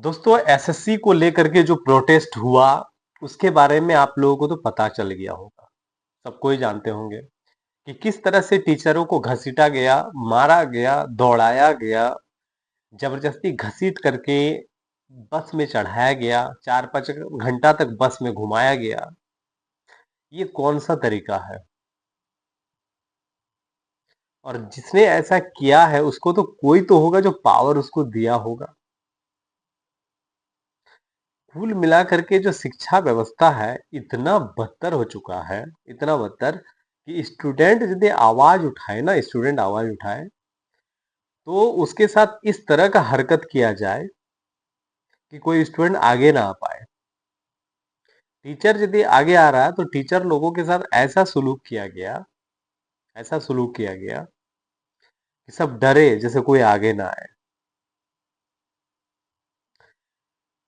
दोस्तों एसएससी को लेकर के जो प्रोटेस्ट हुआ उसके बारे में आप लोगों को तो पता चल गया होगा। सबको ही जानते होंगे कि किस तरह से टीचरों को घसीटा गया, मारा गया, दौड़ाया गया, जबरदस्ती घसीट करके बस में चढ़ाया गया, 4-5 घंटा तक बस में घुमाया गया। ये कौन सा तरीका है? और जिसने ऐसा किया है उसको तो कोई तो होगा जो पावर उसको दिया होगा। कुल मिलाकर के जो शिक्षा व्यवस्था है इतना बदतर हो चुका है, इतना बदतर कि स्टूडेंट यदि आवाज उठाए ना, स्टूडेंट आवाज उठाए तो उसके साथ इस तरह का हरकत किया जाए कि कोई स्टूडेंट आगे ना आ पाए। टीचर यदि आगे आ रहा है तो टीचर लोगों के साथ ऐसा सलूक किया गया, ऐसा सलूक किया गया कि सब डरे जैसे कोई आगे ना आए।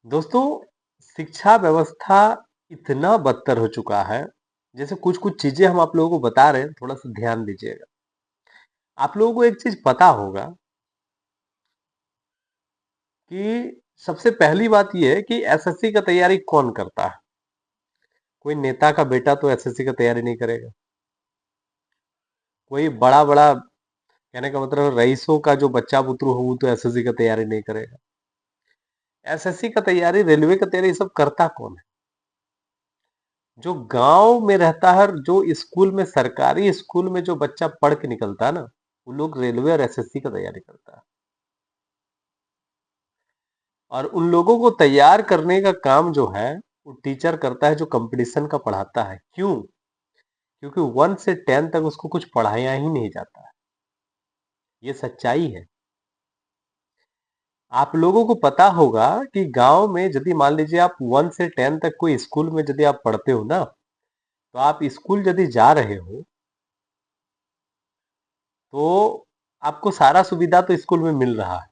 दोस्तों शिक्षा व्यवस्था इतना बदतर हो चुका है, जैसे कुछ कुछ चीजें हम आप लोगों को बता रहे हैं, थोड़ा सा ध्यान दीजिएगा। आप लोगों को एक चीज पता होगा कि सबसे पहली बात यह है कि एसएससी का तैयारी कौन करता है। कोई नेता का बेटा तो एसएससी का तैयारी नहीं करेगा। कोई बड़ा बड़ा, कहने का मतलब रईसों का जो बच्चा बुतरू हो वो तो एसएससी का तैयारी नहीं करेगा। एसएससी का तैयारी, रेलवे का तैयारी, ये सब करता कौन है? जो गांव में रहता है, जो स्कूल में, सरकारी स्कूल में जो बच्चा पढ़ के निकलता है ना, वो लोग रेलवे और एसएससी का तैयारी करता है। और उन लोगों को तैयार करने का काम जो है वो टीचर करता है, जो कंपटीशन का पढ़ाता है। क्यों? क्योंकि 1 से 10 तक उसको कुछ पढ़ाया ही नहीं जाता है। ये सच्चाई है। आप लोगों को पता होगा कि गांव में यदि मान लीजिए आप 1 से 10 तक कोई स्कूल में यदि आप पढ़ते हो ना, तो आप स्कूल यदि जा रहे हो तो आपको सारा सुविधा तो स्कूल में मिल रहा है।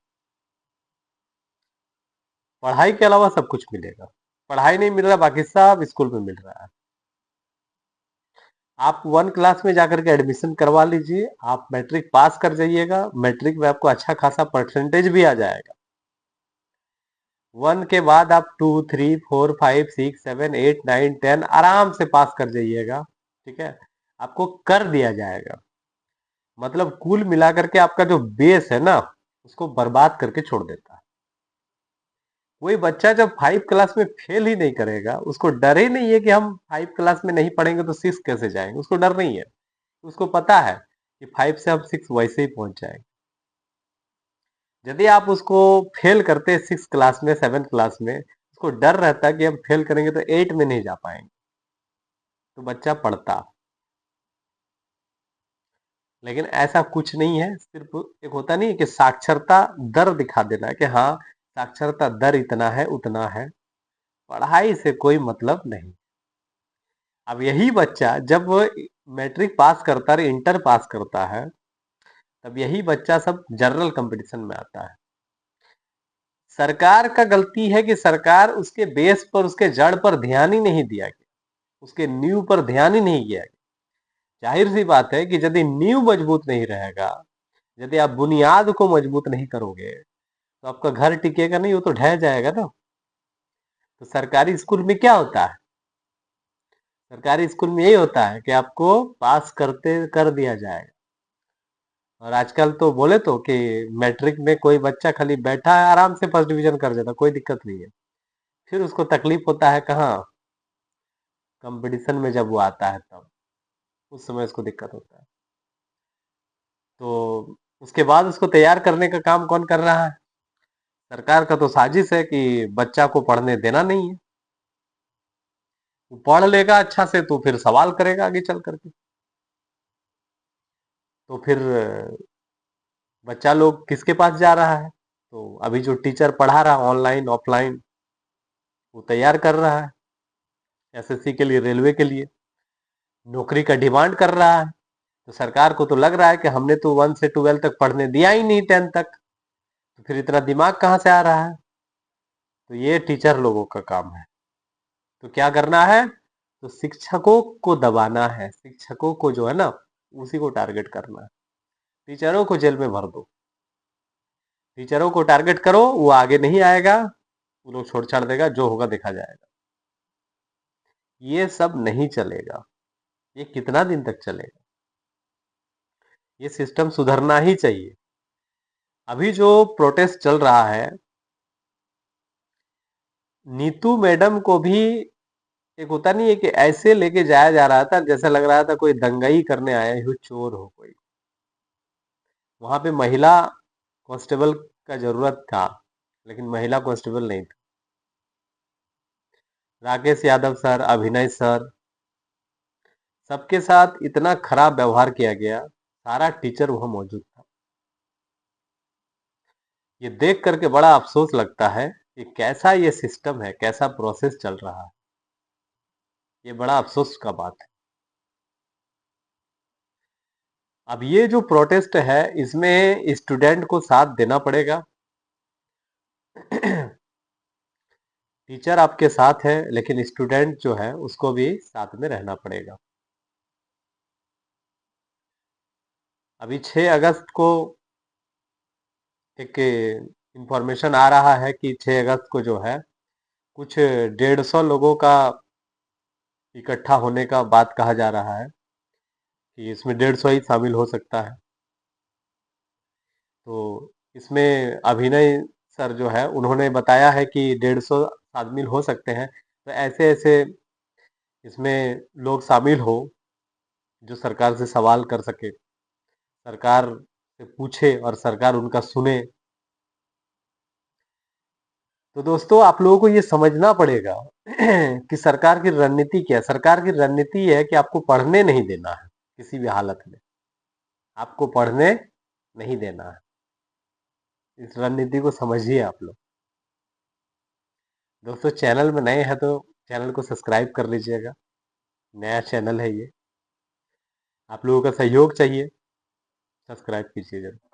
पढ़ाई के अलावा सब कुछ मिलेगा। पढ़ाई नहीं मिल रहा, बाकी सब स्कूल में मिल रहा है। आप 1 क्लास में जाकर के एडमिशन करवा लीजिए, आप मैट्रिक पास कर जाइएगा, मैट्रिक में आपको अच्छा खासा परसेंटेज भी आ जाएगा। 1 के बाद आप 2, 3, 4, 5, 6, 7, 8, 9, 10 आराम से पास कर जाइएगा। ठीक है, आपको कर दिया जाएगा। मतलब कुल मिलाकर के आपका जो बेस है ना, उसको बर्बाद करके छोड़ देता है। कोई बच्चा जब 5 क्लास में फेल ही नहीं करेगा, उसको डर ही नहीं है कि हम 5 क्लास में नहीं पढ़ेंगे तो 6 कैसे जाएंगे। उसको डर नहीं है। उसको पता है कि 5 से हम 6 वैसे ही पहुंच जाएंगे। यदि आप उसको फेल करते 6 क्लास में, 7 क्लास में, उसको डर रहता कि हम फेल करेंगे तो 8 में नहीं जा पाएंगे, तो बच्चा पढ़ता। लेकिन ऐसा कुछ नहीं है। सिर्फ एक होता नहीं है कि साक्षरता दर दिखा देना है कि हाँ साक्षरता दर इतना है, उतना है। पढ़ाई से कोई मतलब नहीं। अब यही बच्चा जब मैट्रिक पास करता है, इंटर पास करता है, तब यही बच्चा सब जनरल कंपटीशन में आता है। सरकार का गलती है कि सरकार उसके बेस पर, उसके जड़ पर ध्यान ही नहीं दिया गया, उसके नींव पर ध्यान ही नहीं किया गया। जाहिर सी बात है कि यदि नींव मजबूत नहीं रहेगा, यदि आप बुनियाद को मजबूत नहीं करोगे तो आपका घर टिकेगा नहीं, वो तो ढह जाएगा ना। तो सरकारी स्कूल में क्या होता है? सरकारी स्कूल में यही होता है कि आपको पास करते कर दिया जाएगा। और आजकल तो बोले तो कि मैट्रिक में कोई बच्चा खाली बैठा है, आराम से फर्स्ट डिवीजन कर जाता, कोई दिक्कत नहीं है। फिर उसको तकलीफ होता है कहाँ? कंपटीशन में जब वो आता है तब, उस समय उसको दिक्कत होता है। तो उसके बाद उसको तैयार करने का काम कौन कर रहा है? सरकार का तो साजिश है कि बच्चा को पढ़ने देना नहीं है। वो पढ़ लेगा अच्छा से तो फिर सवाल करेगा आगे चल करके। तो फिर बच्चा लोग किसके पास जा रहा है? तो अभी जो टीचर पढ़ा रहा है ऑनलाइन ऑफलाइन, वो तैयार कर रहा है एसएससी के लिए, रेलवे के लिए, नौकरी का डिमांड कर रहा है। तो सरकार को तो लग रहा है कि हमने तो 1 से 12 तक पढ़ने दिया ही नहीं, 10 तक, तो फिर इतना दिमाग कहाँ से आ रहा है? तो ये टीचर लोगों का काम है। तो क्या करना है? तो शिक्षकों को दबाना है, शिक्षकों को जो है ना, उसी को टारगेट करना है। टीचरों को जेल में भर दो, टीचरों को टारगेट करो, वो आगे नहीं आएगा। वो लोग छोड़ छाड़ देगा, जो होगा देखा जाएगा। ये सब नहीं चलेगा। ये कितना दिन तक चलेगा? ये सिस्टम सुधरना ही चाहिए। अभी जो प्रोटेस्ट चल रहा है, नीतू मैडम को भी एक होता नहीं है कि ऐसे लेके जाया जा रहा था जैसा लग रहा था कोई दंगाई करने आया हो, चोर हो कोई। वहां पे महिला कांस्टेबल का जरूरत था, लेकिन महिला कांस्टेबल नहीं था। राकेश यादव सर, अभिनय सर, सबके साथ इतना खराब व्यवहार किया गया। सारा टीचर वहां मौजूद था। ये देख करके बड़ा अफसोस लगता है कि कैसा ये सिस्टम है, कैसा प्रोसेस चल रहा है। ये बड़ा अफसोस का बात है। अब ये जो प्रोटेस्ट है, इसमें स्टूडेंट को साथ देना पड़ेगा। टीचर आपके साथ है, लेकिन स्टूडेंट जो है उसको भी साथ में रहना पड़ेगा। अभी 6 अगस्त को एक इंफॉर्मेशन आ रहा है कि 6 अगस्त को जो है कुछ 150 लोगों का इकट्ठा होने का बात कहा जा रहा है कि इसमें 150 ही शामिल हो सकता है। तो इसमें अभिनय सर जो है उन्होंने बताया है कि 150 शामिल हो सकते हैं। तो ऐसे ऐसे इसमें लोग शामिल हो जो सरकार से सवाल कर सके, सरकार से पूछे और सरकार उनका सुने। तो दोस्तों, आप लोगों को ये समझना पड़ेगा कि सरकार की रणनीति क्या है। सरकार की रणनीति है कि आपको पढ़ने नहीं देना है, किसी भी हालत में आपको पढ़ने नहीं देना है। इस रणनीति को समझिए आप लोग। दोस्तों, चैनल में नए हैं तो चैनल को सब्सक्राइब कर लीजिएगा। नया चैनल है ये, आप लोगों का सहयोग चाहिए, सब्सक्राइब कीजिए जरूर।